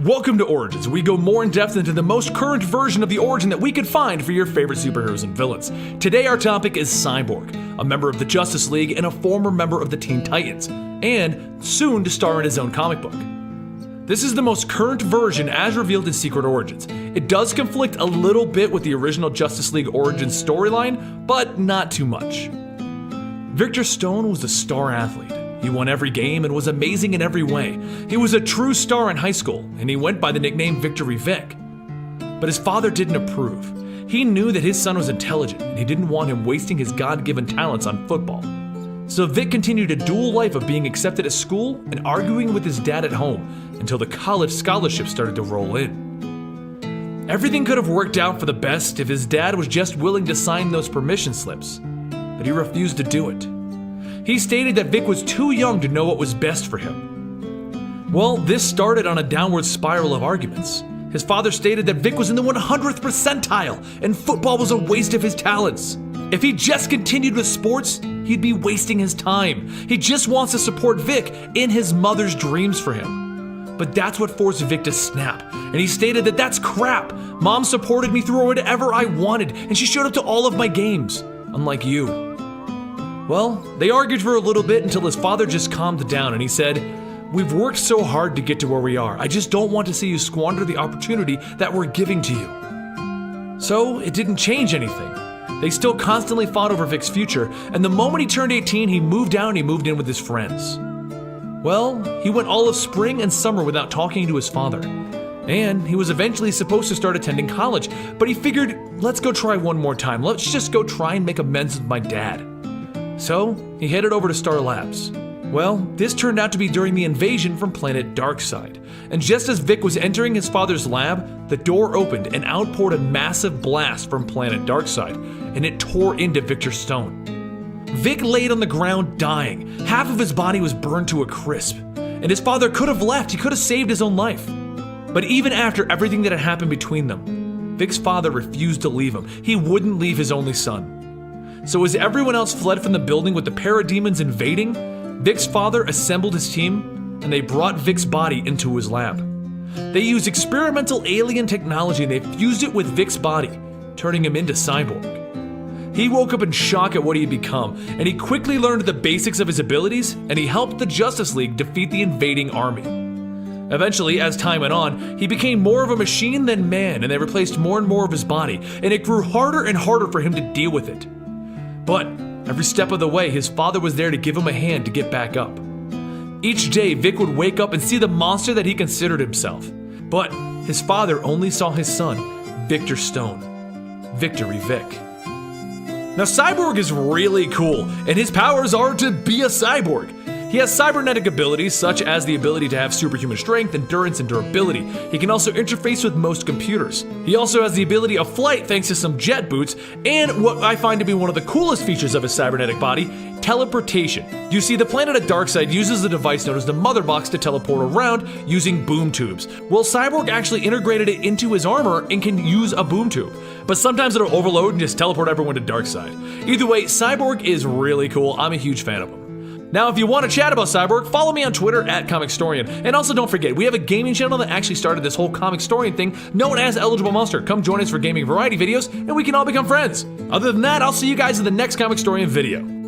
Welcome to Origins. We go more in depth into the most current version of the origin that we could find for your favorite superheroes and villains. Today our topic is Cyborg, a member of the Justice League and a former member of the Teen Titans, and soon to star in his own comic book. This is the most current version as revealed in Secret Origins. It does conflict a little bit with the original Justice League Origins storyline, but not too much. Victor Stone was a star athlete. He won every game and was amazing in every way. He was a true star in high school, and he went by the nickname Victory Vic. But his father didn't approve. He knew that his son was intelligent, and he didn't want him wasting his God-given talents on football. So Vic continued a dual life of being accepted at school and arguing with his dad at home until the college scholarship started to roll in. Everything could have worked out for the best if his dad was just willing to sign those permission slips, but he refused to do it. He stated that Vic was too young to know what was best for him. Well, this started on a downward spiral of arguments. His father stated that Vic was in the 100th percentile and football was a waste of his talents. If he just continued with sports, he'd be wasting his time. He just wants to support Vic in his mother's dreams for him. But that's what forced Vic to snap, and he stated that that's crap. Mom supported me through whatever I wanted, and she showed up to all of my games, unlike you. Well, they argued for a little bit until his father just calmed down and he said, "We've worked so hard to get to where we are. I just don't want to see you squander the opportunity that we're giving to you." So it didn't change anything. They still constantly fought over Vic's future, and the moment he turned 18, he moved out and he moved in with his friends. Well, he went all of spring and summer without talking to his father. And he was eventually supposed to start attending college, but he figured, let's go try one more time. Let's just go try and make amends with my dad. So, he headed over to Star Labs. Well, this turned out to be during the invasion from planet Darkseid. And just as Vic was entering his father's lab, the door opened and out poured a massive blast from planet Darkseid, and it tore into Victor Stone. Vic laid on the ground dying. Half of his body was burned to a crisp. And his father could have left, he could have saved his own life. But even after everything that had happened between them, Vic's father refused to leave him. He wouldn't leave his only son. So as everyone else fled from the building with the parademons invading, Vic's father assembled his team and they brought Vic's body into his lab. They used experimental alien technology and they fused it with Vic's body, turning him into Cyborg. He woke up in shock at what he had become, and he quickly learned the basics of his abilities, and he helped the Justice League defeat the invading army. Eventually, as time went on, he became more of a machine than man, and they replaced more and more of his body, and it grew harder and harder for him to deal with it. But every step of the way, his father was there to give him a hand to get back up. Each day, Vic would wake up and see the monster that he considered himself. But his father only saw his son, Victor Stone. Victory Vic. Now, Cyborg is really cool, and his powers are to be a cyborg. He has cybernetic abilities such as the ability to have superhuman strength, endurance, and durability. He can also interface with most computers. He also has the ability of flight thanks to some jet boots, and what I find to be one of the coolest features of his cybernetic body, teleportation. You see, the planet at Darkseid uses a device known as the Mother Box to teleport around using boom tubes. Well, Cyborg actually integrated it into his armor and can use a boom tube. But sometimes it'll overload and just teleport everyone to Darkseid. Either way, Cyborg is really cool. I'm a huge fan of him. Now, if you want to chat about Cyborg, follow me on Twitter at Comicstorian. And also don't forget, we have a gaming channel that actually started this whole Comicstorian thing known as Eligible Monster. Come join us for gaming variety videos and we can all become friends. Other than that, I'll see you guys in the next Comicstorian video.